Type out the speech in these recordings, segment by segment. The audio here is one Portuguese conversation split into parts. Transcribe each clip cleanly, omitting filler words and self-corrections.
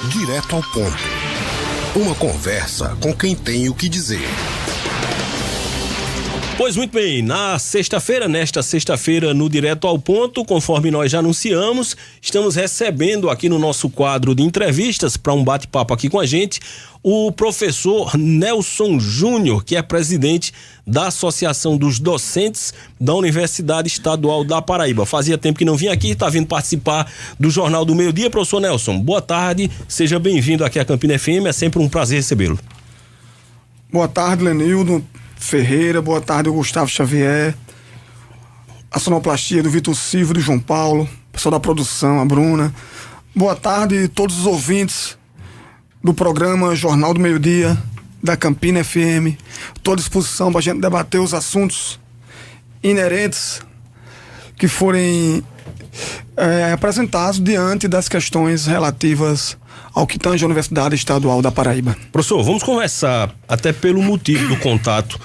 Direto ao ponto. Uma conversa com quem tem o que dizer. Pois muito bem, nesta sexta-feira, no Direto ao Ponto, conforme nós já anunciamos, estamos recebendo aqui no nosso quadro de entrevistas, para um bate-papo aqui com a gente, o professor Nelson Júnior, que é presidente da Associação dos Docentes da Universidade Estadual da Paraíba. Fazia tempo que não vinha aqui, está vindo participar do Jornal do Meio-Dia. Professor Nelson, boa tarde, seja bem-vindo aqui à Campina FM, é sempre um prazer recebê-lo. Boa tarde, Lenildo Ferreira, boa tarde, Gustavo Xavier, a sonoplastia do Vitor Silva, do João Paulo, pessoal da produção, a Bruna. Boa tarde a todos os ouvintes do programa Jornal do Meio-Dia, da Campina FM. Estou à disposição para a gente debater os assuntos inerentes que forem apresentados diante das questões relativas ao que tange a Universidade Estadual da Paraíba. Professor, vamos conversar até pelo motivo do contato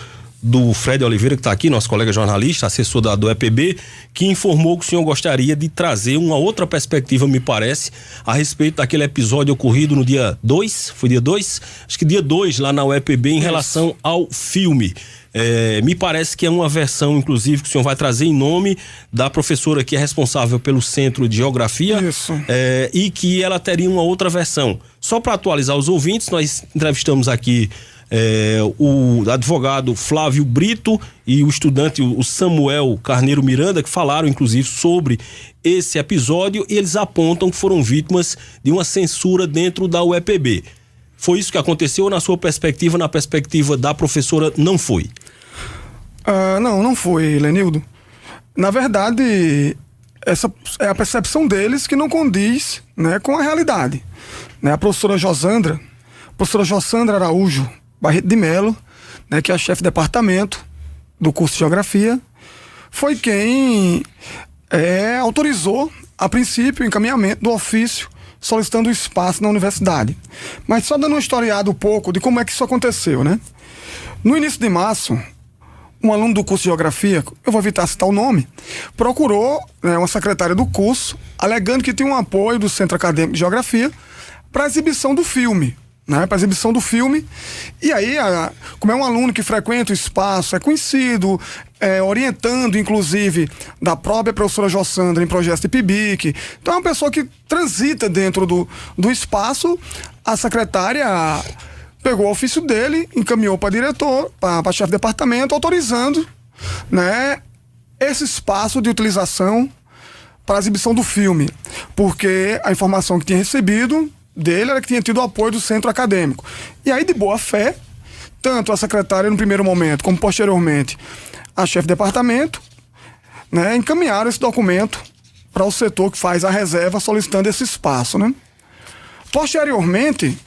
do Fred Oliveira, que está aqui, nosso colega jornalista, assessor do EPB, que informou que o senhor gostaria de trazer uma outra perspectiva, me parece, a respeito daquele episódio ocorrido no dia 2, foi dia 2? Acho que dia 2 lá na UEPB em relação ao filme. Me parece que é uma versão, inclusive, que o senhor vai trazer em nome da professora que é responsável pelo Centro de Geografia. Isso. E que ela teria uma outra versão. Só para atualizar os ouvintes, nós entrevistamos aqui o advogado Flávio Brito e o estudante o Samuel Carneiro Miranda, que falaram inclusive sobre esse episódio, e eles apontam que foram vítimas de uma censura dentro da UEPB. Foi isso que aconteceu, ou na sua perspectiva, na perspectiva da professora, não foi? Não foi, Lenildo. Na verdade, essa é a percepção deles que não condiz, né, com a realidade. Né, a professora Jossandra Araújo Barreto de Melo, né, que é a chefe de departamento do curso de Geografia, foi quem autorizou, a princípio, o encaminhamento do ofício solicitando espaço na universidade. Mas só dando uma historiada um pouco de como é que isso aconteceu, né? No início de março, um aluno do curso de Geografia, eu vou evitar citar o nome, procurou, né, uma secretária do curso, alegando que tinha um apoio do Centro Acadêmico de Geografia para a exibição do filme. E aí, como é um aluno que frequenta o espaço, é conhecido, orientando, inclusive, da própria professora Jossandra em projetos de PIBIC, então é uma pessoa que transita dentro do espaço. A secretária pegou o ofício dele, encaminhou para diretor, para chefe de departamento, autorizando, né, esse espaço de utilização para a exibição do filme, porque a informação que tinha recebido dele era que tinha tido o apoio do centro acadêmico. E aí, de boa fé, tanto a secretária no primeiro momento, como posteriormente a chefe de departamento, né, encaminharam esse documento para o setor que faz a reserva solicitando esse espaço, né? Posteriormente,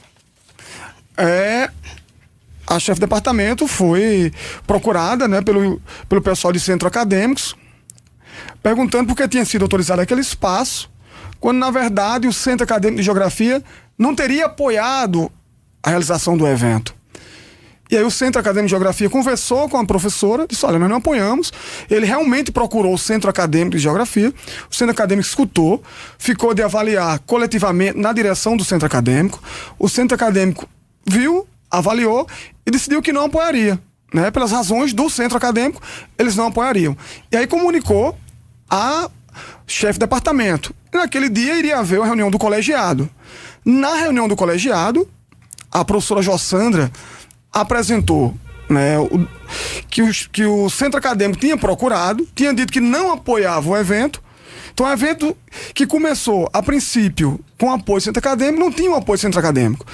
a chefe de departamento foi procurada, né, pelo pessoal de centros acadêmicos, perguntando por que tinha sido autorizado aquele espaço, quando, na verdade, o Centro Acadêmico de Geografia não teria apoiado a realização do evento. E aí o Centro Acadêmico de Geografia conversou com a professora, disse, olha, nós não apoiamos. Ele realmente procurou o Centro Acadêmico de Geografia, o Centro Acadêmico escutou, ficou de avaliar coletivamente na direção do Centro Acadêmico, o Centro Acadêmico viu, avaliou e decidiu que não apoiaria, né? Pelas razões do Centro Acadêmico, eles não apoiariam. E aí comunicou a chefe de departamento. Naquele dia iria haver uma reunião do colegiado. Na reunião do colegiado, a professora Jossandra apresentou, né, que o centro acadêmico tinha procurado, tinha dito que não apoiava o evento. Então, o evento que começou, a princípio, com apoio do centro acadêmico, não tinha um apoio do centro acadêmico.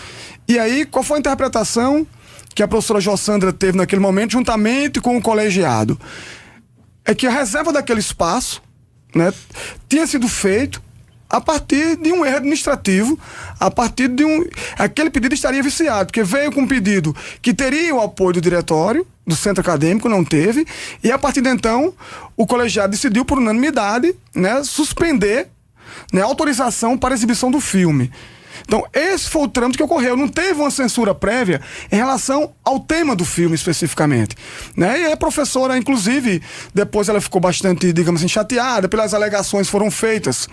E aí, qual foi a interpretação que a professora Jossandra teve naquele momento, juntamente com o colegiado? É que a reserva daquele espaço, né, tinha sido feito a partir de um erro administrativo, a partir de aquele pedido estaria viciado, porque veio com um pedido que teria o apoio do diretório, do centro acadêmico, não teve, e a partir de então, o colegiado decidiu por unanimidade, né, suspender, né, a autorização para a exibição do filme. Então, esse foi o trâmite que ocorreu. Não teve uma censura prévia em relação ao tema do filme especificamente, né? E a professora, inclusive, depois ela ficou bastante, digamos assim, chateada pelas alegações que foram feitas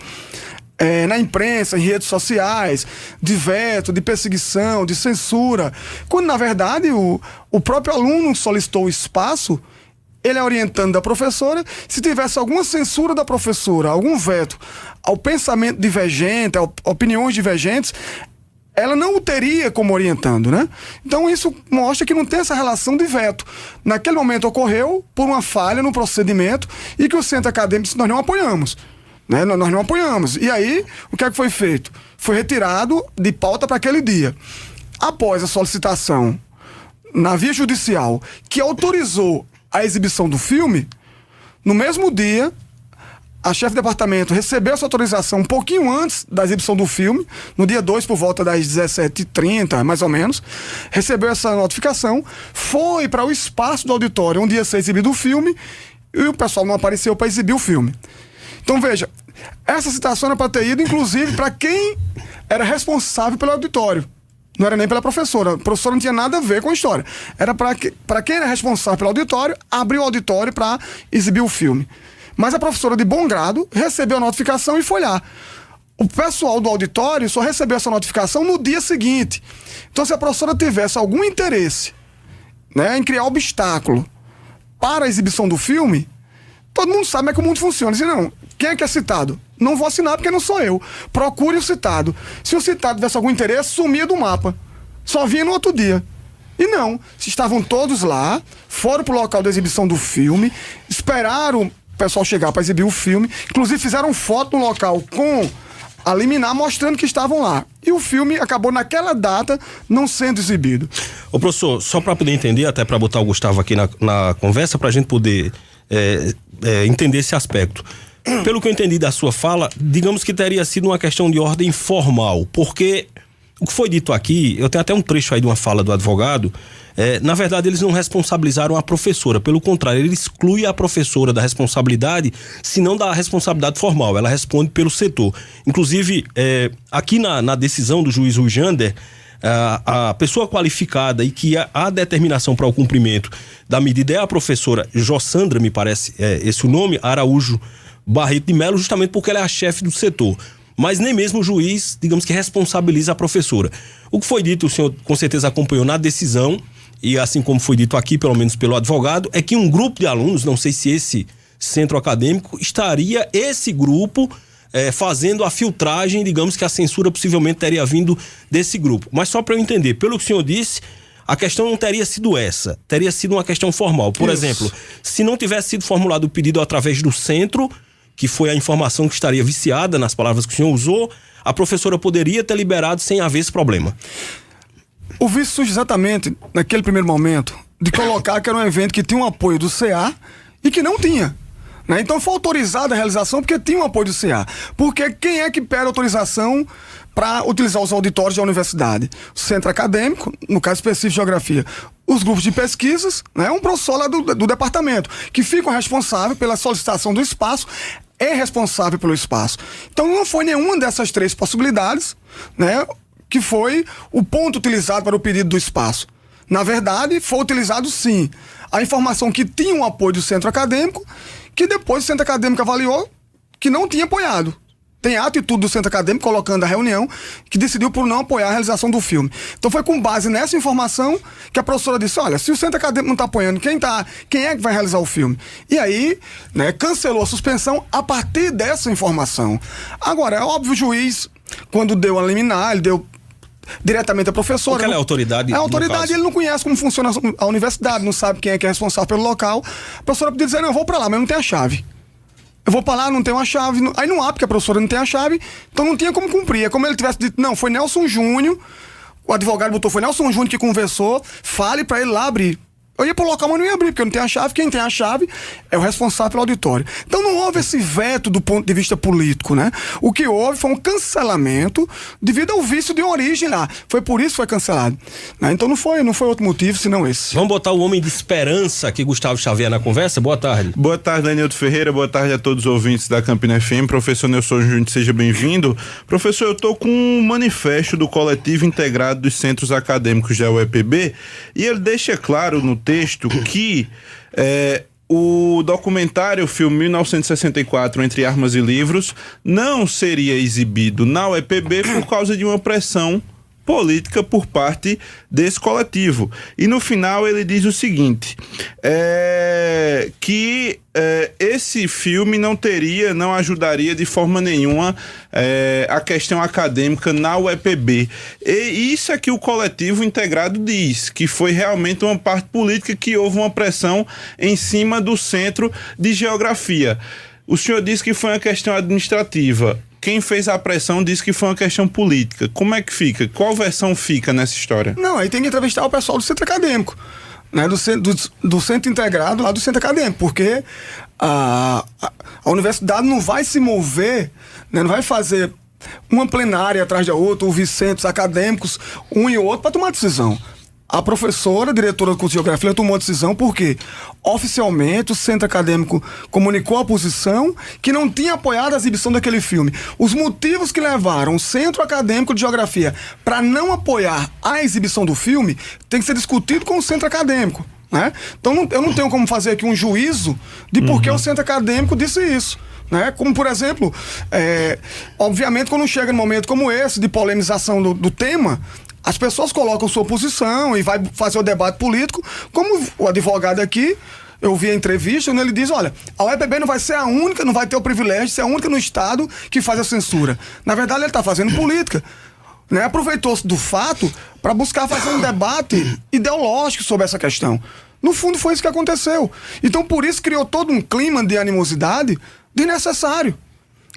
na imprensa, em redes sociais, de veto, de perseguição, de censura, quando na verdade o próprio aluno solicitou o espaço. Ele é orientando da professora. Se tivesse alguma censura da professora, algum veto ao pensamento divergente, a opiniões divergentes, ela não o teria como orientando, né? Então isso mostra que não tem essa relação de veto. Naquele momento ocorreu por uma falha no procedimento e que o centro acadêmico disse, nós não apoiamos, né? Nós não apoiamos. E aí, o que é que foi feito? Foi retirado de pauta para aquele dia. Após a solicitação na via judicial que autorizou a exibição do filme, no mesmo dia, a chefe de departamento recebeu essa autorização um pouquinho antes da exibição do filme, no dia 2, por volta das 17h30, mais ou menos, recebeu essa notificação, foi para o espaço do auditório onde ia ser exibido o filme, e o pessoal não apareceu para exibir o filme. Então veja, essa citação era para ter ido, inclusive, para quem era responsável pelo auditório. Não era nem pela professora. A professora não tinha nada a ver com a história. Era para quem era responsável pelo auditório, abrir o auditório para exibir o filme. Mas a professora, de bom grado, recebeu a notificação e foi lá. O pessoal do auditório só recebeu essa notificação no dia seguinte. Então, se a professora tivesse algum interesse, né, em criar obstáculo para a exibição do filme, todo mundo sabe como o mundo funciona. Diz, não, quem é que é citado? Não vou assinar porque não sou eu. Procure o citado. Se o citado tivesse algum interesse, sumia do mapa. Só vinha no outro dia. E não. Estavam todos lá, foram pro local da exibição do filme, esperaram o pessoal chegar para exibir o filme, inclusive fizeram foto no local com a liminar mostrando que estavam lá. E o filme acabou naquela data não sendo exibido. Ô professor, só para poder entender, até para botar o Gustavo aqui na conversa, para a gente poder entender esse aspecto. Pelo que eu entendi da sua fala, digamos que teria sido uma questão de ordem formal, porque o que foi dito aqui, eu tenho até um trecho aí de uma fala do advogado, na verdade eles não responsabilizaram a professora, pelo contrário, ele exclui a professora da responsabilidade, se não da responsabilidade formal, ela responde pelo setor. Inclusive, aqui na decisão do juiz Rui Jander, a pessoa qualificada e que há determinação para o cumprimento da medida é a professora Jossandra, me parece esse o nome, Araújo Barreto de Melo, justamente porque ela é a chefe do setor. Mas nem mesmo o juiz, digamos que responsabiliza a professora. O que foi dito, o senhor com certeza acompanhou na decisão, e assim como foi dito aqui, pelo menos pelo advogado, é que um grupo de alunos, não sei se esse centro acadêmico, estaria esse grupo fazendo a filtragem, digamos que a censura possivelmente teria vindo desse grupo. Mas só para eu entender, pelo que o senhor disse, a questão não teria sido essa, teria sido uma questão formal. Por exemplo, se não tivesse sido formulado o pedido através do centro, que foi a informação que estaria viciada nas palavras que o senhor usou, a professora poderia ter liberado sem haver esse problema. O vício surge exatamente naquele primeiro momento de colocar que era um evento que tinha um apoio do CA e que não tinha. Né? Então foi autorizada a realização porque tinha um apoio do CA. Porque quem é que pede autorização para utilizar os auditórios da universidade? O centro acadêmico, no caso específico de geografia, os grupos de pesquisas, né? Um professor lá do departamento, que ficam responsáveis pela solicitação do espaço, é responsável pelo espaço. Então não foi nenhuma dessas três possibilidades, né, que foi o ponto utilizado para o pedido do espaço. Na verdade, foi utilizado sim a informação que tinha um apoio do centro acadêmico, que depois o centro acadêmico avaliou que não tinha apoiado. Tem ato e tudo do centro acadêmico colocando a reunião que decidiu por não apoiar a realização do filme. Então foi com base nessa informação que a professora disse, olha, se o centro acadêmico não está apoiando, quem é que vai realizar o filme? E aí, né, cancelou a suspensão a partir dessa informação. Agora, é óbvio, o juiz, quando deu a liminar, ele deu diretamente à professora. Porque ela é autoridade. É autoridade, ele não conhece como funciona a universidade, não sabe quem é que é responsável pelo local. A professora podia dizer, não, eu vou para lá, mas não tem a chave. Eu vou pra lá, não tem uma chave. Aí não há, porque a professora não tem a chave, então não tinha como cumprir. É como ele tivesse dito, não, foi Nelson Júnior, o advogado botou, foi Nelson Júnior que conversou, fale pra ele lá abrir. Eu ia pro local, mas não ia abrir, porque eu não tenho a chave. Quem tem a chave é o responsável pelo auditório. Então não houve esse veto do ponto de vista político, né? O que houve foi um cancelamento devido ao vício de origem lá. Foi por isso que foi cancelado. Né? Então não foi outro motivo, senão esse. Vamos botar o homem de esperança aqui, Gustavo Xavier, na conversa. Boa tarde. Boa tarde, Danieldo Ferreira. Boa tarde a todos os ouvintes da Campina FM. Professor Nelson Júnior, seja bem-vindo. Professor, eu estou com um manifesto do Coletivo Integrado dos Centros Acadêmicos da UEPB e ele deixa claro no texto que o documentário, o filme 1964, Entre Armas e Livros, não seria exibido na UEPB por causa de uma pressão política por parte desse coletivo. E no final ele diz o seguinte, que esse filme não ajudaria de forma nenhuma a questão acadêmica na UEPB. E isso é que o coletivo integrado diz, que foi realmente uma parte política, que houve uma pressão em cima do Centro de Geografia. O senhor disse que foi uma questão administrativa. Quem fez a pressão disse que foi uma questão política. Como é que fica? Qual versão fica nessa história? Não, aí tem que entrevistar o pessoal do centro acadêmico, né? Do centro integrado lá do centro acadêmico, porque a universidade não vai se mover, né? Não vai fazer uma plenária atrás da outra, ouvir centros acadêmicos, um e outro, para tomar decisão. A professora, diretora do curso de Geografia, tomou a decisão porque, oficialmente, o centro acadêmico comunicou a posição que não tinha apoiado a exibição daquele filme. Os motivos que levaram o Centro Acadêmico de Geografia para não apoiar a exibição do filme tem que ser discutido com o centro acadêmico, né? Então, eu não tenho como fazer aqui um juízo de por que o centro acadêmico disse isso. Né? Como, por exemplo, obviamente, quando chega num momento como esse, de polemização do tema, as pessoas colocam sua posição e vai fazer o debate político, como o advogado aqui, eu vi a entrevista, onde ele diz, olha, a UEPB não vai ser a única, não vai ter o privilégio de ser a única no estado que faz a censura. Na verdade, ele está fazendo política, né? Aproveitou-se do fato para buscar fazer um debate ideológico sobre essa questão. No fundo, foi isso que aconteceu. Então, por isso, criou todo um clima de animosidade desnecessário.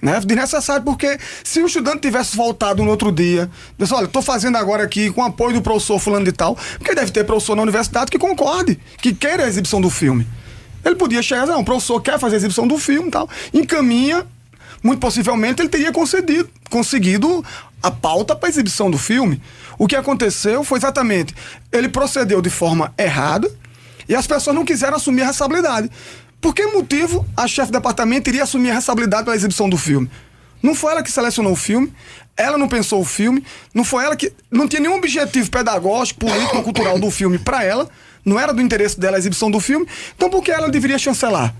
Né? Desnecessário, porque se o estudante tivesse voltado no outro dia, disse, olha, estou fazendo agora aqui com apoio do professor fulano de tal, porque deve ter professor na universidade que concorde, que queira a exibição do filme. Ele podia chegar, não, o professor quer fazer a exibição do filme e tal, encaminha, muito possivelmente ele teria conseguido a pauta para a exibição do filme. O que aconteceu foi exatamente, ele procedeu de forma errada e as pessoas não quiseram assumir a responsabilidade. Por que motivo a chefe de departamento iria assumir a responsabilidade pela exibição do filme? Não foi ela que selecionou o filme, ela não pensou o filme, não foi ela que... Não tinha nenhum objetivo pedagógico, político ou cultural do filme para ela, não era do interesse dela a exibição do filme, então por que ela deveria chancelar?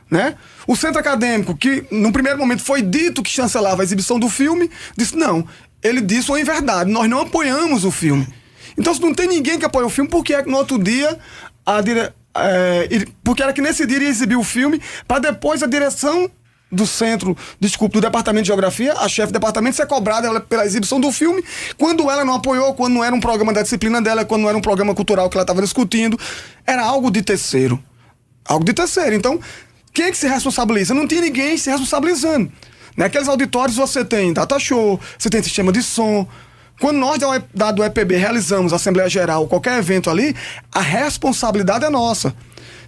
Né? O centro acadêmico, que no primeiro momento foi dito que chancelava a exibição do filme, disse não, ele disse uma inverdade, nós não apoiamos o filme. Então se não tem ninguém que apoia o filme, por que é que no outro dia porque era que nesse dia iria exibir o filme para depois a direção do centro, do departamento de geografia, a chefe do departamento, ser cobrada pela exibição do filme, quando ela não apoiou, quando não era um programa da disciplina dela, quando não era um programa cultural que ela estava discutindo, era algo de terceiro. Algo de terceiro. Então, quem é que se responsabiliza? Não tinha ninguém se responsabilizando. Naqueles auditórios você tem data show, você tem sistema de som. Quando nós do EPB realizamos a Assembleia Geral, qualquer evento ali, a responsabilidade é nossa.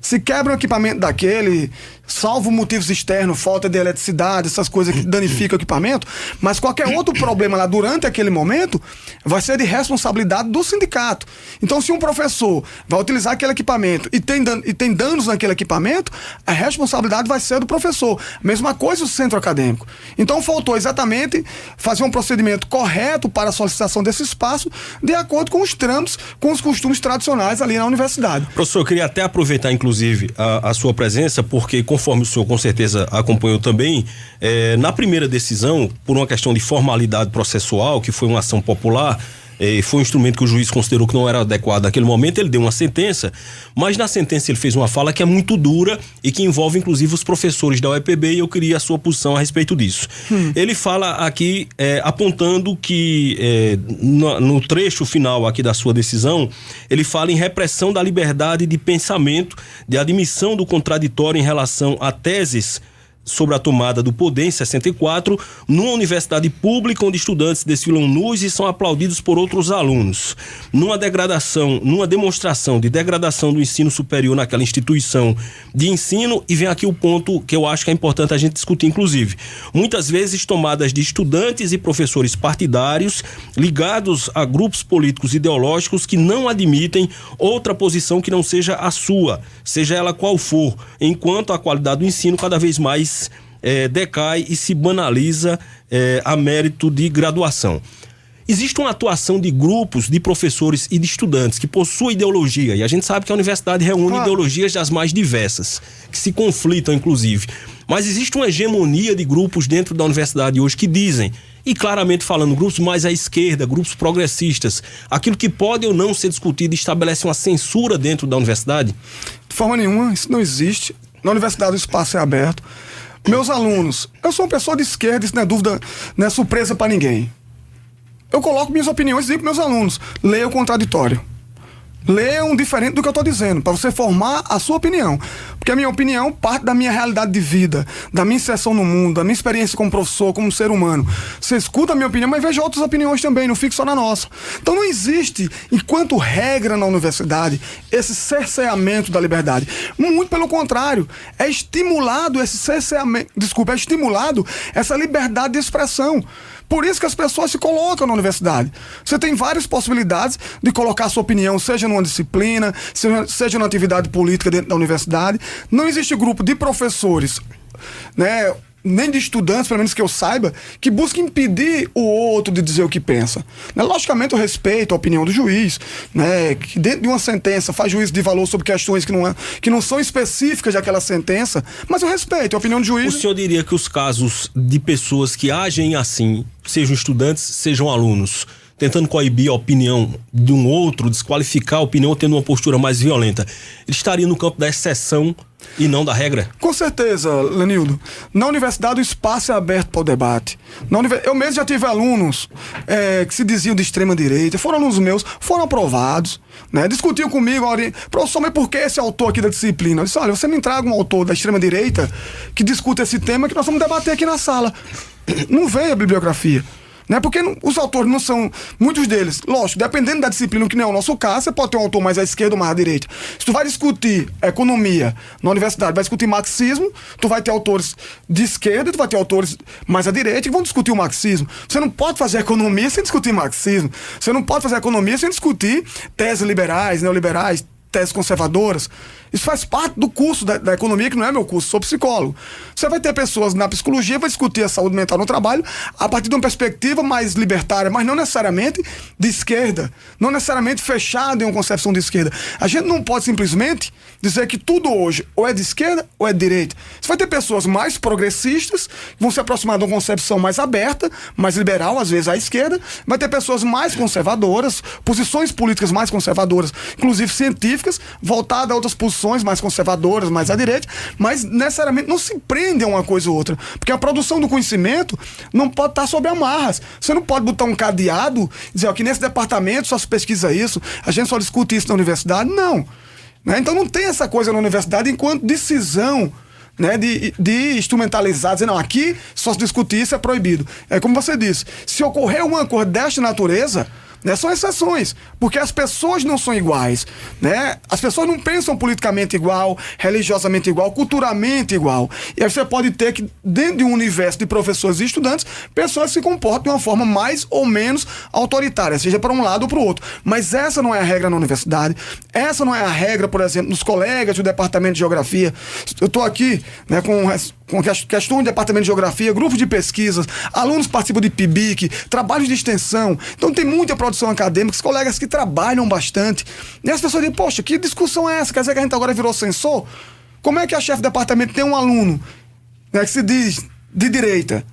Se quebra um equipamento daquele, salvo motivos externos, falta de eletricidade, essas coisas que danificam o equipamento, mas qualquer outro problema lá durante aquele momento vai ser de responsabilidade do sindicato. Então, se um professor vai utilizar aquele equipamento e tem danos naquele equipamento, a responsabilidade vai ser do professor. Mesma coisa o centro acadêmico. Então, faltou exatamente fazer um procedimento correto para a solicitação desse espaço, de acordo com os trâmites, com os costumes tradicionais ali na universidade. Professor, eu queria até aproveitar, inclusive, a sua presença, porque conforme o senhor com certeza acompanhou também, na primeira decisão, por uma questão de formalidade processual, que foi uma ação popular, foi um instrumento que o juiz considerou que não era adequado naquele momento, ele deu uma sentença, mas na sentença ele fez uma fala que é muito dura e que envolve inclusive os professores da UEPB, e eu queria a sua posição a respeito disso. Ele fala aqui, apontando que no trecho final aqui da sua decisão, ele fala em repressão da liberdade de pensamento, de admissão do contraditório em relação a teses sobre a tomada do poder em 64, numa universidade pública onde estudantes desfilam nus e são aplaudidos por outros alunos. Numa demonstração de degradação do ensino superior naquela instituição de ensino, e vem aqui o ponto que eu acho que é importante a gente discutir, inclusive. Muitas vezes tomadas de estudantes e professores partidários ligados a grupos políticos ideológicos que não admitem outra posição que não seja a sua, seja ela qual for, enquanto a qualidade do ensino cada vez mais decai e se banaliza a mérito de graduação. Existe uma atuação de grupos de professores e de estudantes que possuem ideologia, e a gente sabe que a universidade reúne ideologias das mais diversas, que se conflitam inclusive. Mas existe uma hegemonia de grupos dentro da universidade hoje que dizem, e claramente falando, grupos mais à esquerda, grupos progressistas, aquilo que pode ou não ser discutido estabelece uma censura dentro da universidade? De forma nenhuma, isso não existe. Na universidade o espaço é aberto. Meus alunos, eu sou uma pessoa de esquerda, isso não é dúvida, não é surpresa para ninguém. Eu coloco minhas opiniões e digo para meus alunos, leia o contraditório. Leiam diferente do que eu estou dizendo, para você formar a sua opinião. Porque a minha opinião parte da minha realidade de vida, da minha inserção no mundo, da minha experiência como professor, como ser humano. Você escuta a minha opinião, mas veja outras opiniões também, não fique só na nossa. Então não existe, enquanto regra na universidade, esse cerceamento da liberdade. Muito pelo contrário, é estimulado esse cerceamento, é estimulado essa liberdade de expressão. Por isso que as pessoas se colocam na universidade. Você tem várias possibilidades de colocar a sua opinião, seja numa disciplina, seja numa atividade política dentro da universidade. Não existe grupo de professores, né, nem de estudantes, pelo menos que eu saiba, que busca impedir o outro de dizer o que pensa. Né? Logicamente eu respeito a opinião do juiz, né, que dentro de uma sentença faz juízo de valor sobre questões que não são específicas daquela sentença, mas eu respeito a opinião do juiz. O senhor diria que os casos de pessoas que agem assim, sejam estudantes, sejam alunos, tentando coibir a opinião de um outro, desqualificar a opinião, tendo uma postura mais violenta, ele estaria no campo da exceção e não da regra? Com certeza, Lenildo. Na universidade o espaço é aberto para o debate. Eu mesmo já tive alunos que se diziam de extrema direita, foram alunos meus, foram aprovados, né? Discutiam comigo, professor, mas por que esse autor aqui da disciplina? Eu disse, olha, você me traga um autor da extrema direita que discute esse tema que nós vamos debater aqui na sala. Não veio a bibliografia. Né? Porque os autores não são, muitos deles, lógico, dependendo da disciplina, que não é o nosso caso, você pode ter um autor mais à esquerda ou mais à direita. Se tu vai discutir economia na universidade, vai discutir marxismo, tu vai ter autores de esquerda, tu vai ter autores mais à direita que vão discutir o marxismo. Você não pode fazer economia sem discutir marxismo. Você não pode fazer economia sem discutir teses liberais, neoliberais, teses conservadoras. Isso faz parte do curso da economia, que não é meu curso, sou psicólogo. Você vai ter pessoas na psicologia que vai discutir a saúde mental no trabalho a partir de uma perspectiva mais libertária, mas não necessariamente de esquerda, não necessariamente fechado em uma concepção de esquerda. A gente não pode simplesmente dizer que tudo hoje ou é de esquerda ou é de direita. Você vai ter pessoas mais progressistas, que vão se aproximar de uma concepção mais aberta, mais liberal, às vezes à esquerda. Vai ter pessoas mais conservadoras, posições políticas mais conservadoras, inclusive científicas, voltadas a outras posições mais conservadoras, mais à direita, mas necessariamente não se prende a uma coisa ou outra, porque a produção do conhecimento não pode estar sob amarras. Você não pode botar um cadeado e dizer, ó, que nesse departamento só se pesquisa isso, a gente só discute isso na universidade. Não. Né? Então não tem essa coisa na universidade enquanto decisão, né, de instrumentalizar, dizer, não, aqui só se discutir isso, é proibido. É como você disse, se ocorrer uma coisa desta natureza, né, são exceções, porque as pessoas não são iguais, né? As pessoas não pensam politicamente igual, religiosamente igual, culturalmente igual. E aí você pode ter que, dentro de um universo de professores e estudantes, pessoas que se comportam de uma forma mais ou menos autoritária, seja para um lado ou para o outro. Mas essa não é a regra na universidade, essa não é a regra, por exemplo, nos colegas do departamento de geografia. Eu estou aqui, né, com questão de departamento de geografia, grupos de pesquisas, alunos participam de PIBIC, trabalhos de extensão. Então tem muita produção acadêmica, os colegas que trabalham bastante. E as pessoas dizem, poxa, que discussão é essa? Quer dizer que a gente agora virou censor? Como é que a chefe de departamento tem um aluno, né, que se diz de direita,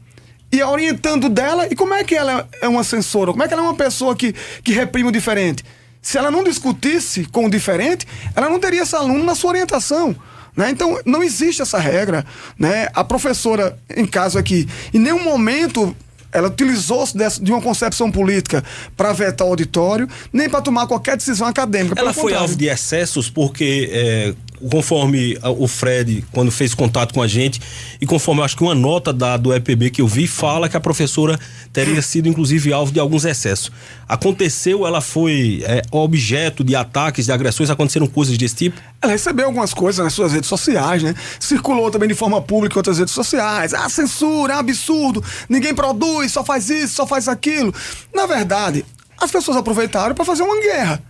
e orientando dela, e como é que ela é uma censora? Como é que ela é uma pessoa que reprime o diferente? Se ela não discutisse com o diferente, ela não teria esse aluno na sua orientação. Né? Então, não existe essa regra. Né? A professora, em caso aqui, em nenhum momento ela utilizou-se de uma concepção política para vetar o auditório, nem para tomar qualquer decisão acadêmica. Ela foi alvo de excessos porque, conforme o Fred, quando fez contato com a gente, e conforme eu acho que uma nota do EPB que eu vi, fala que a professora teria sido, inclusive, alvo de alguns excessos. Aconteceu, ela foi objeto de ataques, de agressões, aconteceram coisas desse tipo? Ela recebeu algumas coisas nas suas redes sociais, né? Circulou também de forma pública em outras redes sociais. Ah, censura, absurdo, ninguém produz, só faz isso, só faz aquilo. Na verdade, as pessoas aproveitaram para fazer uma guerra.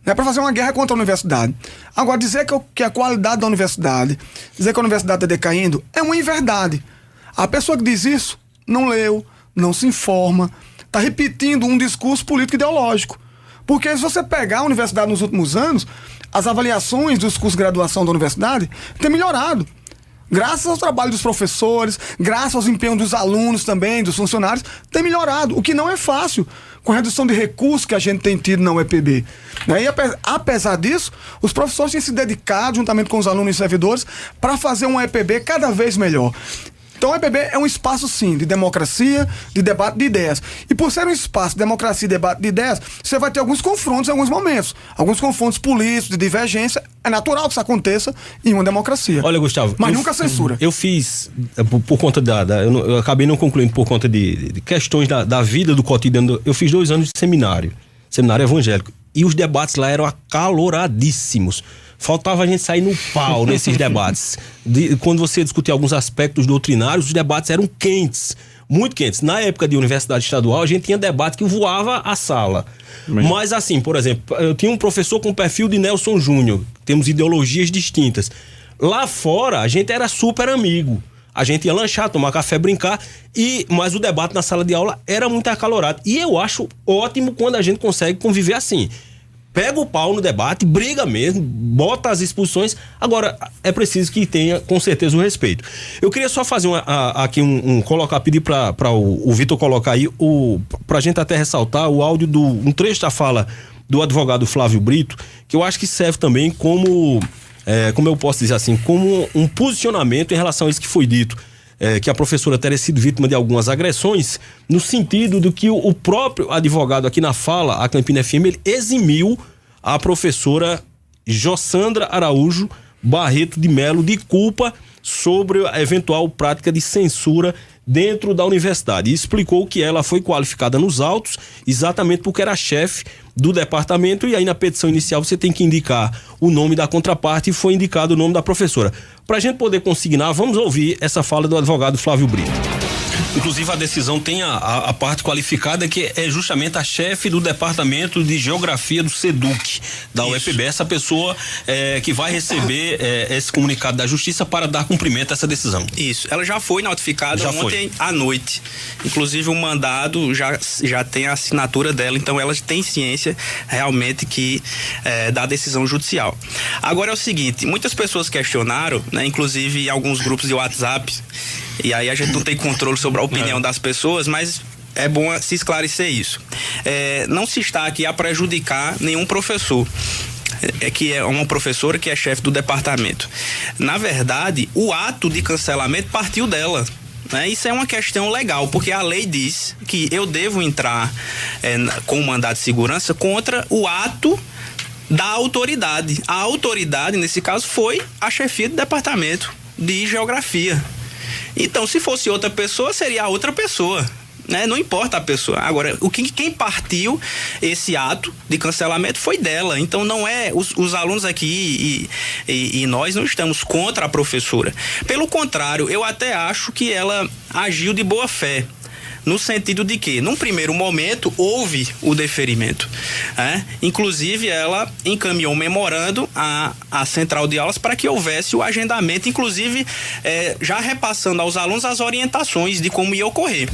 Né, para fazer uma guerra contra a universidade. Agora, dizer que a qualidade da universidade, dizer que a universidade está decaindo, é uma inverdade. A pessoa que diz isso não leu, não se informa, está repetindo um discurso político ideológico. Porque se você pegar a universidade nos últimos anos, as avaliações dos cursos de graduação da universidade têm melhorado. Graças ao trabalho dos professores, graças aos empenhos dos alunos também, dos funcionários, tem melhorado, o que não é fácil, com a redução de recursos que a gente tem tido na UEPB. E apesar disso, os professores têm se dedicado, juntamente com os alunos e servidores, para fazer uma UEPB cada vez melhor. Então a UEPB é um espaço, sim, de democracia, de debate de ideias. E por ser um espaço de democracia e debate de ideias, você vai ter alguns confrontos em alguns momentos. Alguns confrontos políticos, de divergência. É natural que isso aconteça em uma democracia. Olha, Gustavo... Mas nunca censura. Eu fiz, por conta eu acabei não concluindo por conta de questões da vida, do cotidiano. Eu fiz 2 anos de seminário evangélico. E os debates lá eram acaloradíssimos. Faltava a gente sair no pau nesses debates. Quando você discutia alguns aspectos doutrinários, os debates eram quentes, muito quentes. Na época de universidade estadual, a gente tinha debate que voava a sala. Mas assim, por exemplo, eu tinha um professor com o perfil de Nelson Júnior. Temos ideologias distintas. Lá fora, a gente era super amigo. A gente ia lanchar, tomar café, brincar, mas o debate na sala de aula era muito acalorado. E eu acho ótimo quando a gente consegue conviver assim. Pega o pau no debate, briga mesmo, bota as exposições. Agora, é preciso que tenha, com certeza, o respeito. Eu queria só fazer aqui pedir para o Vitor colocar aí, pra gente até ressaltar o áudio um trecho da fala do advogado Flávio Brito, que eu acho que serve também como eu posso dizer assim, como um posicionamento em relação a isso que foi dito. Que a professora teria sido vítima de algumas agressões, no sentido de que o próprio advogado aqui na fala, a Campina FM, ele eximiu a professora Jossandra Araújo Barreto de Melo de culpa sobre a eventual prática de censura dentro da universidade. E explicou que ela foi qualificada nos autos exatamente porque era chefe do departamento, e aí na petição inicial você tem que indicar o nome da contraparte, e foi indicado o nome da professora. Para a gente poder consignar, vamos ouvir essa fala do advogado Flávio Brito. Inclusive a decisão tem a parte qualificada, que é justamente a chefe do departamento de geografia do SEDUC da UEPB, essa pessoa que vai receber esse comunicado da justiça para dar cumprimento a essa decisão. Isso, ela já foi notificada ontem à noite, inclusive o mandado já tem a assinatura dela, então ela tem ciência realmente da decisão judicial. Agora é o seguinte, muitas pessoas questionaram, né, inclusive em alguns grupos de WhatsApp, e aí a gente não tem controle sobre a opinião das pessoas, mas é bom se esclarecer isso. Não se está aqui a prejudicar nenhum professor, que é uma professora que é chefe do departamento. Na verdade, o ato de cancelamento partiu dela. Isso é uma questão legal, porque a lei diz que eu devo entrar com o mandado de segurança contra o ato da autoridade. A autoridade, nesse caso, foi a chefia do departamento de geografia. Então, se fosse outra pessoa, seria a outra pessoa, né? Não importa a pessoa. Agora, quem partiu esse ato de cancelamento foi dela. Então, não é... Os alunos aqui e nós não estamos contra a professora. Pelo contrário, eu até acho que ela agiu de boa fé. No sentido de que, num primeiro momento, houve o deferimento. Inclusive, ela encaminhou um memorando à central de aulas para que houvesse o agendamento, inclusive já repassando aos alunos as orientações de como ia ocorrer.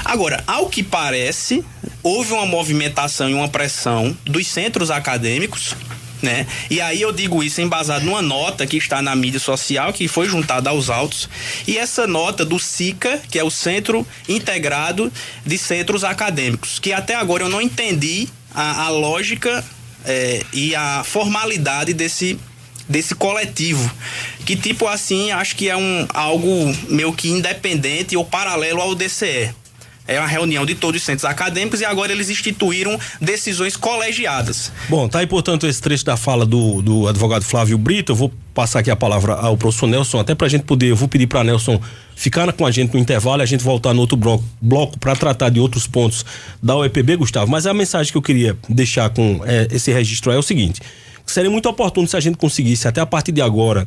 Agora, ao que parece, houve uma movimentação e uma pressão dos centros acadêmicos, né? E aí eu digo isso embasado numa nota que está na mídia social, que foi juntada aos autos, e essa nota do SICA, que é o Centro Integrado de Centros Acadêmicos, que até agora eu não entendi a lógica e a formalidade desse coletivo, que tipo assim, acho que é algo meio que independente ou paralelo ao DCE. É uma reunião de todos os centros acadêmicos e agora eles instituíram decisões colegiadas. Bom, tá aí, portanto, esse trecho da fala do advogado Flávio Brito. Eu vou passar aqui a palavra ao professor Nelson, até pra gente poder, eu vou pedir pra Nelson ficar com a gente no intervalo e a gente voltar no outro bloco para tratar de outros pontos da UEPB, Gustavo. Mas a mensagem que eu queria deixar com esse registro é o seguinte: seria muito oportuno se a gente conseguisse, até a partir de agora,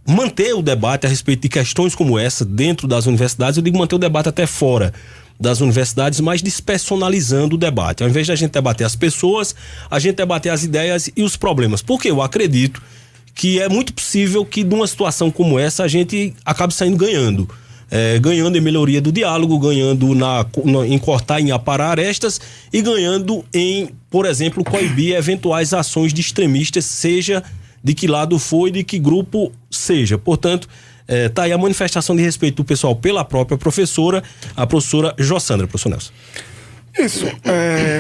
manter o debate a respeito de questões como essa dentro das universidades. Eu digo manter o debate até fora das universidades, mas despersonalizando o debate. Ao invés de a gente debater as pessoas, a gente debater as ideias e os problemas. Porque eu acredito que é muito possível que numa situação como essa a gente acabe saindo ganhando. ganhando em melhoria do diálogo, ganhando em cortar, em aparar arestas e ganhando em, por exemplo, coibir eventuais ações de extremistas, seja de que lado for e de que grupo seja. Portanto, tá aí a manifestação de respeito do pessoal pela própria professora, a professora Jossandra, professor Nelson. Isso,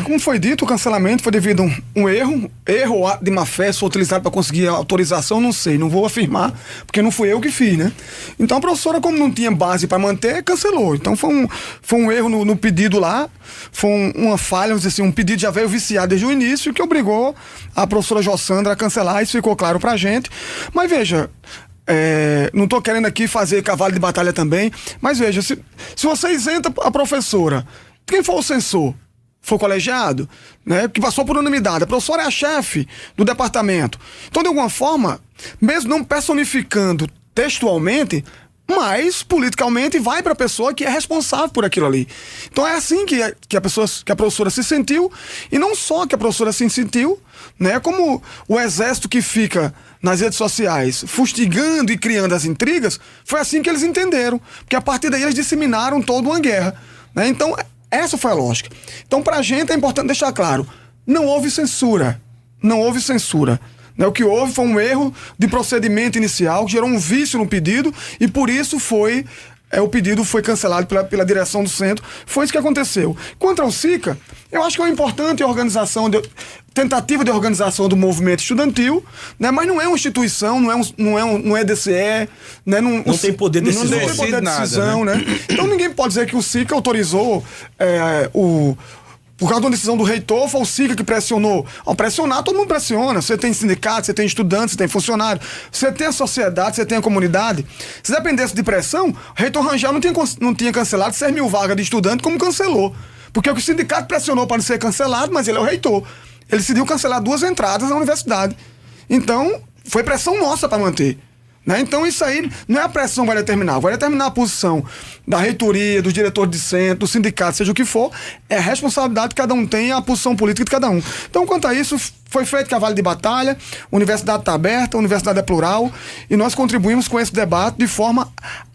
como foi dito, o cancelamento foi devido a um erro ou ato de má fé, se foi utilizado para conseguir a autorização, não sei, não vou afirmar, porque não fui eu que fiz, né? Então a professora, como não tinha base para manter, cancelou. Então foi um erro no pedido lá, foi uma falha, vamos dizer assim, um pedido já veio viciado desde o início, que obrigou a professora Jossandra a cancelar, isso ficou claro pra gente. Mas veja, não tô querendo aqui fazer cavalo de batalha também, mas veja, se você isenta a professora, quem for o censor, for colegiado, né, que passou por unanimidade, a professora é a chefe do departamento. Então, de alguma forma, mesmo não personificando textualmente, mas politicamente vai para a pessoa que é responsável por aquilo ali. Então é assim que a professora se sentiu, e não só que a professora se sentiu, né, como o exército que fica nas redes sociais fustigando e criando as intrigas, foi assim que eles entenderam, porque a partir daí eles disseminaram toda uma guerra, né? Então essa foi a lógica. Então, pra gente é importante deixar claro, não houve censura. Não houve censura. Né? O que houve foi um erro de procedimento inicial, que gerou um vício no pedido, e por isso o pedido foi cancelado pela direção do centro. Foi isso que aconteceu. Quanto ao SICA, eu acho que é uma importante tentativa de organização do movimento estudantil, né? Mas não é uma instituição, não é DCE, né? Não tem poder de decisão. Não tem poder de decisão, né? Então ninguém pode dizer que o SICA autorizou por causa de uma decisão do reitor, foi o SICA que pressionou. Ao pressionar, todo mundo pressiona. Você tem sindicato, você tem estudante, você tem funcionário, você tem a sociedade, você tem a comunidade. Se dependesse de pressão, o reitor Rangel não tinha cancelado 6 mil vagas de estudante como cancelou. Porque o sindicato pressionou para não ser cancelado, mas ele é o reitor. Ele decidiu cancelar 2 entradas na universidade. Então, foi pressão nossa para manter. Né? Então isso aí não é a pressão que vai determinar a posição da reitoria, dos diretores de centro, do sindicato, seja o que for, é a responsabilidade que cada um tem, a posição política de cada um. Então, quanto a isso, foi feito cavalo de batalha, a universidade está aberta, a universidade é plural, e nós contribuímos com esse debate de forma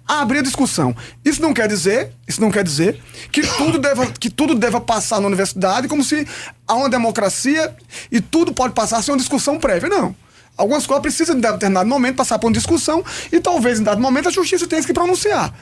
a abrir a discussão. Isso não quer dizer que tudo deva passar na universidade como se há uma democracia e tudo pode passar sem uma discussão prévia, não. Algumas coisas precisam, em determinado momento, passar por uma discussão e talvez, em dado momento, a justiça tenha que pronunciar.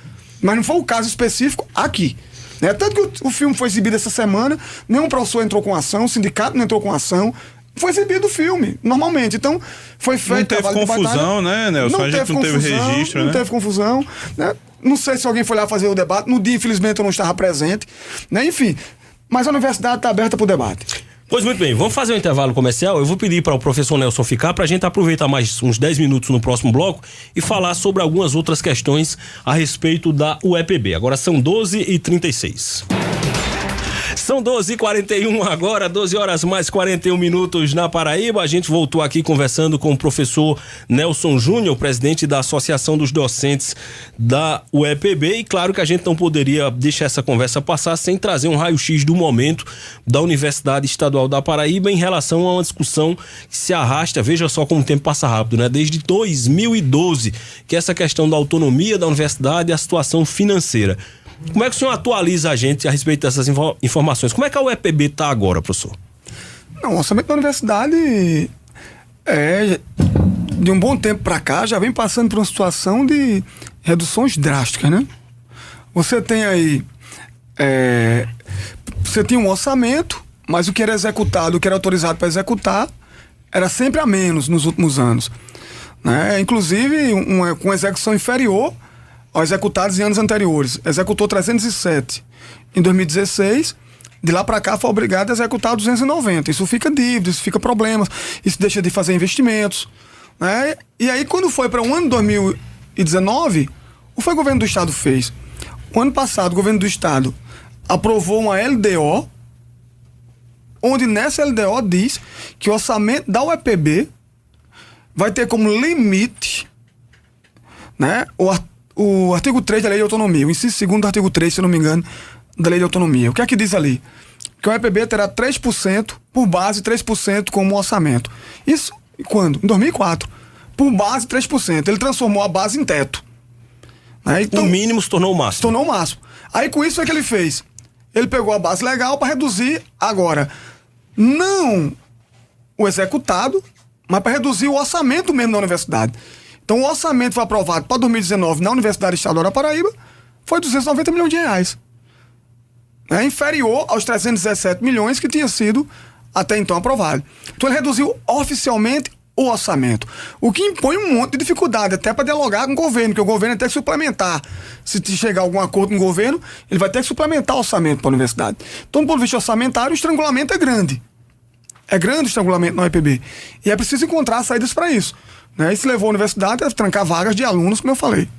Mas não foi o caso específico aqui. Né? Tanto que o filme foi exibido essa semana, nenhum professor entrou com ação, o sindicato não entrou com ação. Foi exibido o filme, normalmente. Então, foi feito... Não teve confusão, né, Nelson? A gente não teve registro, né? Não teve confusão, né? Não sei se alguém foi lá fazer o debate. No dia, infelizmente, eu não estava presente. Né? Enfim, mas a universidade está aberta para o debate. Pois muito bem, vamos fazer um intervalo comercial. Eu vou pedir para o professor Nelson ficar para a gente aproveitar mais uns 10 minutos no próximo bloco e falar sobre algumas outras questões a respeito da UEPB. Agora são 12h36. São 12h41 agora, 12 horas mais 41 minutos na Paraíba. A gente voltou aqui conversando com o professor Nelson Júnior, presidente da Associação dos Docentes da UEPB, e claro que a gente não poderia deixar essa conversa passar sem trazer um raio-x do momento da Universidade Estadual da Paraíba em relação a uma discussão que se arrasta, veja só como o tempo passa rápido, né? Desde 2012, que é essa questão da autonomia da universidade e a situação financeira. Como é que o senhor atualiza a gente a respeito dessas informações? Como é que a UEPB está agora, professor? Não, o orçamento da universidade de um bom tempo para cá já vem passando por uma situação de reduções drásticas, né? Você tem aí você tinha um orçamento, mas o que era executado, o que era autorizado para executar era sempre a menos nos últimos anos, né? Inclusive com execução inferior aos executados em anos anteriores. Executou 307 em 2016, de lá para cá foi obrigado a executar 290. Isso fica dívida, isso fica problemas, isso deixa de fazer investimentos, né? E aí quando foi para o ano 2019, o que foi o governo do estado fez? O ano passado o governo do estado aprovou uma LDO, onde nessa LDO diz que o orçamento da UEPB vai ter como limite, né, o artigo 3 da Lei de Autonomia, o inciso 2º do artigo 3, se não me engano, da Lei de Autonomia. O que é que diz ali? Que o UEPB terá 3% por base, 3% como orçamento. Isso quando? Em 2004. Por base, 3%. Ele transformou a base em teto. Né? Então, o mínimo se tornou o máximo. Se tornou o máximo. Aí com isso, o que ele fez? Ele pegou a base legal para reduzir agora, não o executado, mas para reduzir o orçamento mesmo da universidade. Então o orçamento foi aprovado para 2019 na Universidade Estadual da Paraíba, foi 290 milhões de reais. É inferior aos 317 milhões que tinha sido até então aprovado. Então ele reduziu oficialmente o orçamento, o que impõe um monte de dificuldade até para dialogar com o governo, porque o governo tem que suplementar. Se chegar a algum acordo com o governo, ele vai ter que suplementar o orçamento para a universidade. Então, do ponto de vista orçamentário, o estrangulamento é grande. É grande o estrangulamento na UEPB. E é preciso encontrar saídas para isso. Né? Isso levou a universidade a trancar vagas de alunos, como eu falei.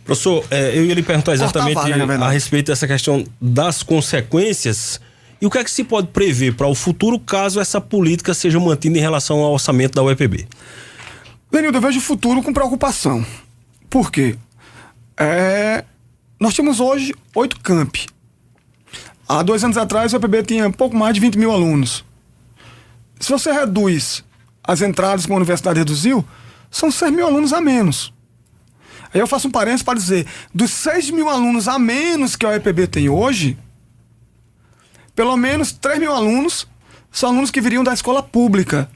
Professor, eu ia lhe perguntar exatamente a respeito dessa questão das consequências. E o que é que se pode prever para o futuro caso essa política seja mantida em relação ao orçamento da UEPB? Lenildo, eu vejo o futuro com preocupação. Por quê? Nós temos hoje 8 campi. Há 2 anos atrás, a UEPB tinha pouco mais de 20 mil alunos. Se você reduz as entradas que a universidade reduziu, são 6 mil alunos a menos. Aí eu faço um parênteses para dizer, dos 6 mil alunos a menos que a UEPB tem hoje, pelo menos 3 mil alunos são alunos que viriam da escola pública.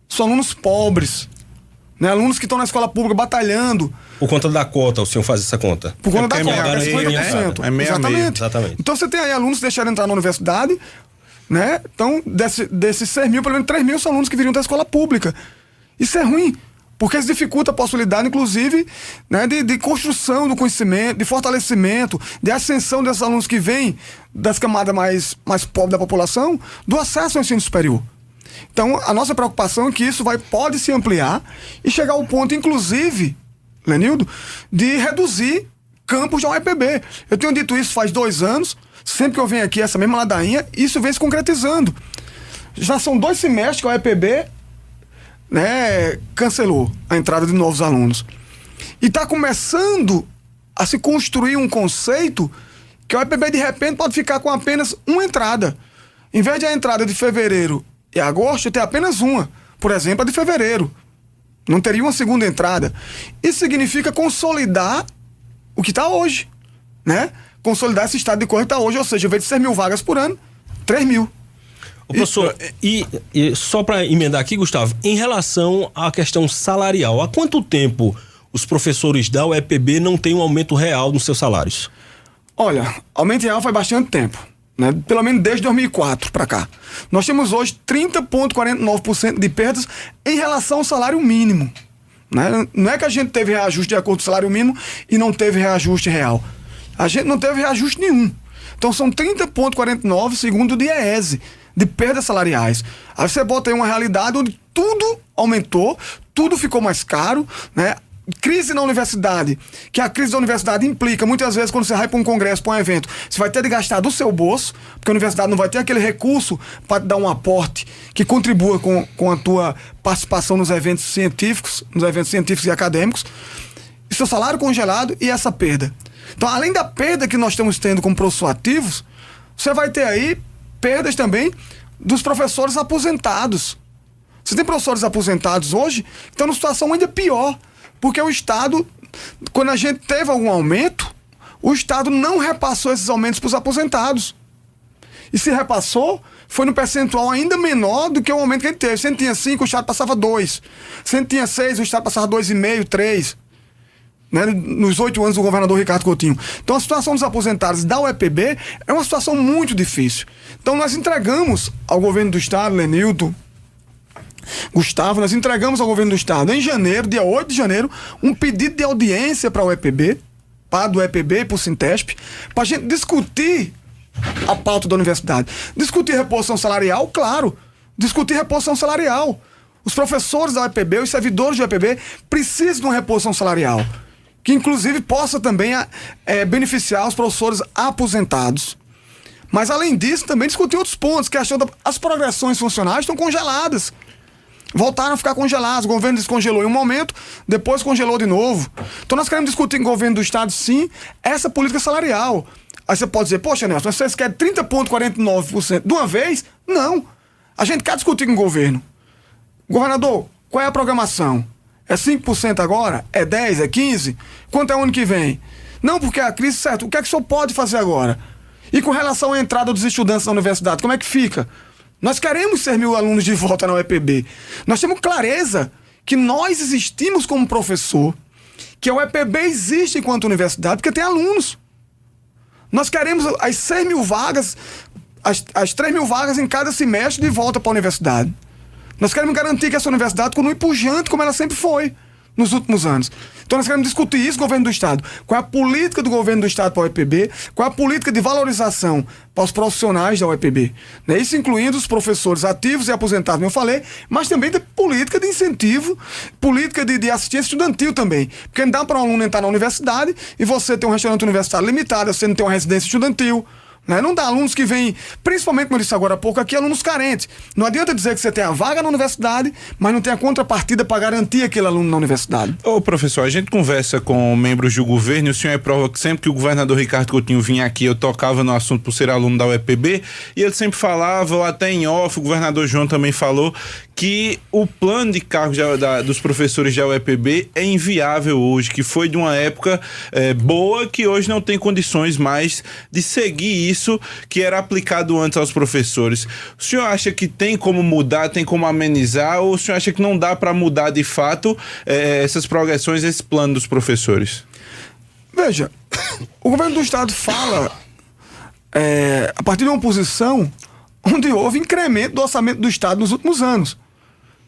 São alunos pobres. Né? Alunos que estão na escola pública batalhando. Por conta da cota, o senhor faz essa conta? Por conta da cota, é 50%. É meia. Exatamente. Então você tem aí alunos que deixaram entrar na universidade, né? Então, desses 6 mil, pelo menos 3 mil são alunos que viriam da escola pública. Isso é ruim. Porque isso dificulta a possibilidade, inclusive, né, de construção do conhecimento, de fortalecimento, de ascensão desses alunos que vêm das camadas mais pobres da população, do acesso ao ensino superior. Então, a nossa preocupação é que isso pode se ampliar e chegar ao ponto, inclusive, Lenildo, de reduzir campos da UEPB. Eu tenho dito isso faz 2 anos, sempre que eu venho aqui, essa mesma ladainha, isso vem se concretizando. Já são 2 semestres que a UEPB cancelou a entrada de novos alunos. E está começando a se construir um conceito que a UEPB de repente pode ficar com apenas uma entrada. Em vez de a entrada de fevereiro e agosto, ter apenas uma. Por exemplo, a de fevereiro. Não teria uma segunda entrada. Isso significa consolidar o que está hoje. Né? Consolidar esse estado de coisa que está hoje, ou seja, em vez de 6 mil vagas por ano, 3 mil. Ô, professor, e só para emendar aqui, Gustavo, em relação à questão salarial, há quanto tempo os professores da UEPB não têm um aumento real nos seus salários? Olha, aumento real faz bastante tempo, né? Pelo menos desde 2004 para cá. Nós temos hoje 30,49% de perdas em relação ao salário mínimo. Né? Não é que a gente teve reajuste de acordo com o salário mínimo e não teve reajuste real. A gente não teve reajuste nenhum. Então são 30,49 segundo o DIEESE, de perdas salariais. Aí você bota aí uma realidade onde tudo aumentou, tudo ficou mais caro, né? Crise na universidade, que a crise da universidade implica, muitas vezes, quando você vai para um congresso, para um evento, você vai ter de gastar do seu bolso, porque a universidade não vai ter aquele recurso para te dar um aporte que contribua com a tua participação nos eventos científicos e acadêmicos, e seu salário congelado e essa perda. Então, além da perda que nós estamos tendo como professores ativos, você vai ter aí perdas também dos professores aposentados. Você tem professores aposentados hoje que estão numa situação ainda pior, porque o Estado, quando a gente teve algum aumento, o Estado não repassou esses aumentos para os aposentados. E se repassou, foi no percentual ainda menor do que o aumento que ele teve. Se ele tinha 5, o Estado passava 2. Se ele tinha 6, o Estado passava 2,5, 3. Né, nos 8 anos do governador Ricardo Coutinho. Então a situação dos aposentados da UEPB é uma situação muito difícil. Então nós entregamos ao governo do Estado, Lenilton, Gustavo, nós entregamos ao governo do Estado em janeiro, dia 8 de janeiro, um pedido de audiência para a UEPB, para do UEPB e para o Sintesp, para a gente discutir a pauta da universidade. Discutir reposição salarial, claro. Discutir reposição salarial. Os professores da UEPB, os servidores da UEPB precisam de uma reposição salarial, que inclusive possa também beneficiar os professores aposentados. Mas além disso, também discutir outros pontos, que as progressões funcionais estão congeladas. Voltaram a ficar congeladas, o governo descongelou em um momento, depois congelou de novo. Então nós queremos discutir com o governo do Estado, sim, essa política salarial. Aí você pode dizer, poxa, Nelson, vocês querem 30,49% de uma vez? Não. A gente quer discutir com o governo. Governador, qual é a programação? É 5% agora? É 10%? É 15%? Quanto é o ano que vem? Não, porque a crise, certo, o que é que o senhor pode fazer agora? E com relação à entrada dos estudantes na universidade, como é que fica? Nós queremos ser 1.000 alunos de volta na UEPB. Nós temos clareza que nós existimos como professor, que a UEPB existe enquanto universidade, porque tem alunos. Nós queremos as 6.000 vagas, as 3.000 vagas em cada semestre de volta para a universidade. Nós queremos garantir que essa universidade continue pujante como ela sempre foi nos últimos anos. Então nós queremos discutir isso, governo do Estado. Qual é a política do governo do Estado para a UEPB? Qual é a política de valorização para os profissionais da UEPB? Isso incluindo os professores ativos e aposentados, como eu falei, mas também de política de incentivo, política de assistência estudantil também. Porque não dá para um aluno entrar na universidade e você ter um restaurante universitário limitado, você não ter uma residência estudantil. Não dá alunos que vêm, principalmente como eu disse agora há pouco aqui, alunos carentes. Não adianta dizer que você tem a vaga na universidade, mas não tem a contrapartida para garantir aquele aluno na universidade. Ô professor, a gente conversa com membros do governo e o senhor é prova que sempre que o governador Ricardo Coutinho vinha aqui, eu tocava no assunto por ser aluno da UEPB, e ele sempre falava, ou até em off, o governador João também falou, que o plano de cargos dos professores da UEPB é inviável hoje, que foi de uma época boa, que hoje não tem condições mais de seguir isso que era aplicado antes aos professores. O senhor acha que tem como mudar, tem como amenizar, ou o senhor acha que não dá para mudar de fato essas progressões, esse plano dos professores? Veja, o governo do Estado fala a partir de uma posição onde houve incremento do orçamento do Estado nos últimos anos.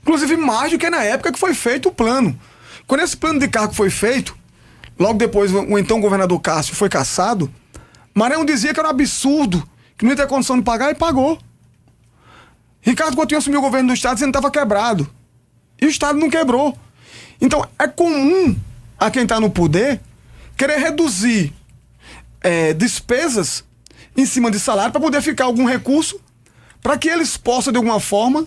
Inclusive mais do que na época que foi feito o plano. Quando esse plano de cargo foi feito, logo depois o então governador Cássio foi cassado, Maranhão dizia que era um absurdo, que não ia ter condição de pagar, e pagou. Ricardo Coutinho assumiu o governo do Estado dizendo que estava quebrado. E o Estado não quebrou. Então é comum a quem está no poder querer reduzir despesas em cima de salário para poder ficar algum recurso para que eles possam, de alguma forma,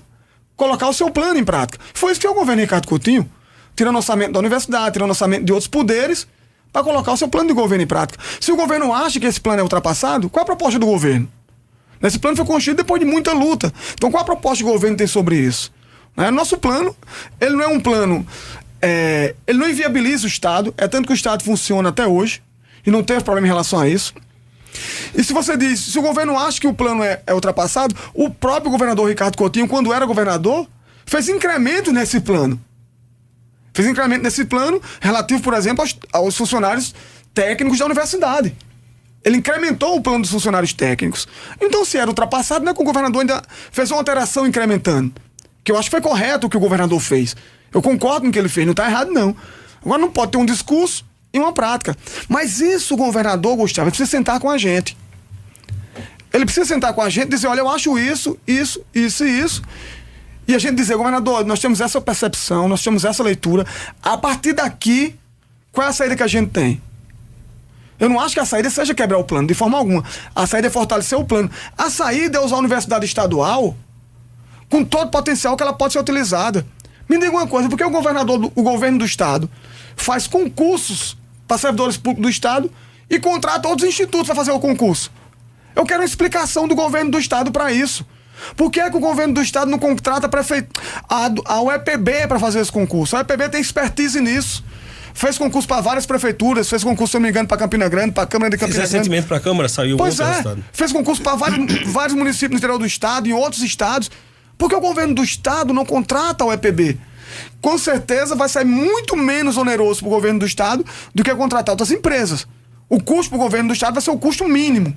colocar o seu plano em prática. Foi isso que é o governo Ricardo Coutinho, tirando orçamento da universidade, tirando orçamento de outros poderes, para colocar o seu plano de governo em prática. Se o governo acha que esse plano é ultrapassado, qual é a proposta do governo? Esse plano foi construído depois de muita luta. Então qual a proposta que o governo tem sobre isso? Nosso plano, ele não é um plano... ele não inviabiliza o Estado, é tanto que o Estado funciona até hoje, e não teve problema em relação a isso. E se você diz, se o governo acha que o plano é ultrapassado, o próprio governador Ricardo Coutinho, quando era governador, fez incremento nesse plano. Fez incremento nesse plano relativo, por exemplo, aos funcionários técnicos da universidade. Ele incrementou o plano dos funcionários técnicos. Então, se era ultrapassado, não é que o governador ainda fez uma alteração incrementando. Que eu acho que foi correto o que o governador fez. Eu concordo com o que ele fez, não está errado, não. Agora não pode ter um discurso e uma prática. Mas isso o governador, Gustavo, ele precisa sentar com a gente. Ele precisa sentar com a gente e dizer, olha, eu acho isso. E a gente dizer, governador, nós temos essa percepção, nós temos essa leitura. A partir daqui, qual é a saída que a gente tem? Eu não acho que a saída seja quebrar o plano, de forma alguma. A saída é fortalecer o plano. A saída é usar a universidade estadual com todo o potencial que ela pode ser utilizada. Me diga uma coisa, por que o governo do Estado faz concursos para servidores públicos do Estado e contrata outros institutos para fazer o concurso? Eu quero uma explicação do governo do Estado para isso. Por que é que o governo do Estado não contrata a UEPB para fazer esse concurso? A UEPB tem expertise nisso. Fez concurso para várias prefeituras, fez concurso, se não me engano, para Campina Grande, para a Câmara de Campina Grande. Recentemente para a Câmara saiu outro resultado. Fez concurso para vários municípios no interior do Estado e em outros estados. Por que o governo do Estado não contrata a UEPB? Com certeza vai sair muito menos oneroso para o governo do Estado do que contratar outras empresas. O custo para o governo do Estado vai ser o custo mínimo.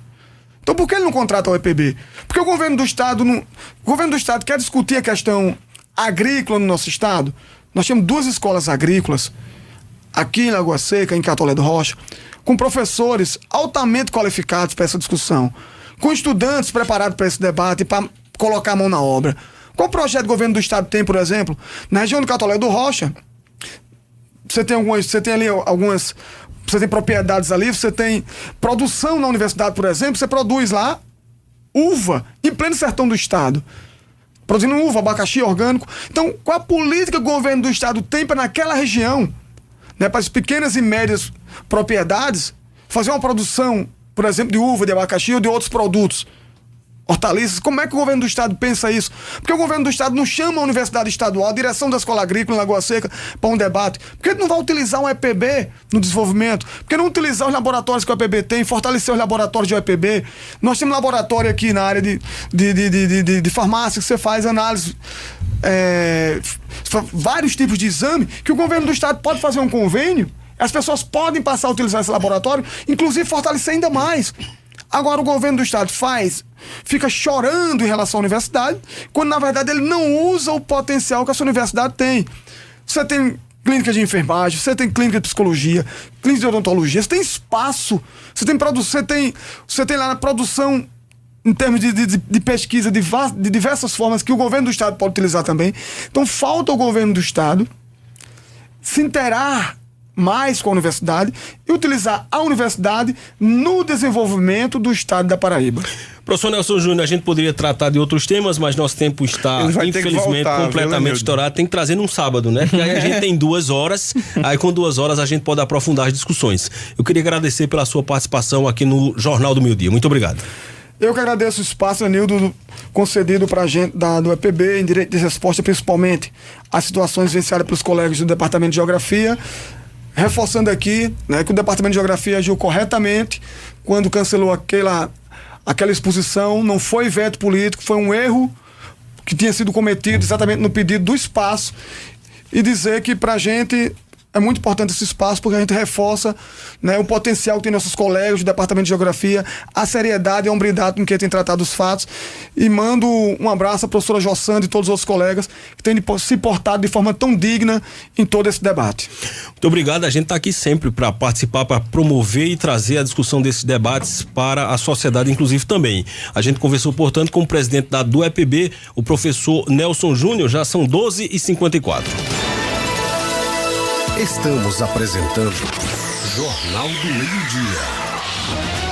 Então por que ele não contrata a UEPB? Porque o governo do Estado quer discutir a questão agrícola no nosso estado. Nós temos 2 escolas agrícolas, aqui em Lagoa Seca, em Catolé do Rocha, com professores altamente qualificados para essa discussão, com estudantes preparados para esse debate, para colocar a mão na obra. Qual projeto do governo do Estado tem, por exemplo, na região do Catolé do Rocha? Você tem propriedades ali, você tem produção na universidade, por exemplo, você produz lá uva em pleno sertão do estado. Produzindo uva, abacaxi orgânico. Então, qual a política que o governo do Estado tem para naquela região, para as pequenas e médias propriedades, fazer uma produção, por exemplo, de uva, de abacaxi ou de outros produtos hortaliças. Como é que o governo do estado pensa isso? Porque o governo do estado não chama a Universidade Estadual, a direção da Escola Agrícola em Lagoa Seca para um debate. Por que não vai utilizar um EPB no desenvolvimento? Por que não utilizar os laboratórios que o EPB tem, fortalecer os laboratórios de EPB? Nós temos um laboratório aqui na área de farmácia que você faz análise, vários tipos de exame, que o governo do estado pode fazer um convênio, as pessoas podem passar a utilizar esse laboratório, inclusive fortalecer ainda mais. Agora o governo do estado fica chorando em relação à universidade, quando na verdade ele não usa o potencial que essa universidade tem. Você tem clínica de enfermagem, você tem clínica de psicologia, clínica de odontologia, você tem espaço, você tem lá na produção em termos de pesquisa de diversas formas que o governo do estado pode utilizar também. Então falta o governo do estado se interar mais com a universidade e utilizar a universidade no desenvolvimento do estado da Paraíba. Professor Nelson Júnior, a gente poderia tratar de outros temas, mas nosso tempo está, infelizmente, completamente estourado. Tem que trazer num sábado, né? Porque aí a gente tem 2 horas, aí com 2 horas a gente pode aprofundar as discussões. Eu queria agradecer pela sua participação aqui no Jornal do Meio Dia. Muito obrigado. Eu que agradeço o espaço, Anildo, concedido para a gente do EPB em direito de resposta, principalmente às situações vivenciadas pelos colegas do Departamento de Geografia. Reforçando aqui, né, que o Departamento de Geografia agiu corretamente quando cancelou aquela exposição. Não foi veto político, foi um erro que tinha sido cometido exatamente no pedido do espaço. E dizer que para a gente é muito importante esse espaço, porque a gente reforça, né, o potencial que tem nossos colegas do Departamento de Geografia, a seriedade e a hombridade com que tem tratado os fatos. E mando um abraço à professora Jossandra e todos os outros colegas que têm se portado de forma tão digna em todo esse debate. Muito obrigado. A gente está aqui sempre para participar, para promover e trazer a discussão desses debates para a sociedade, inclusive também. A gente conversou, portanto, com o presidente do EPB, o professor Nelson Júnior. Já são 12h54. Estamos apresentando Jornal do Meio Dia.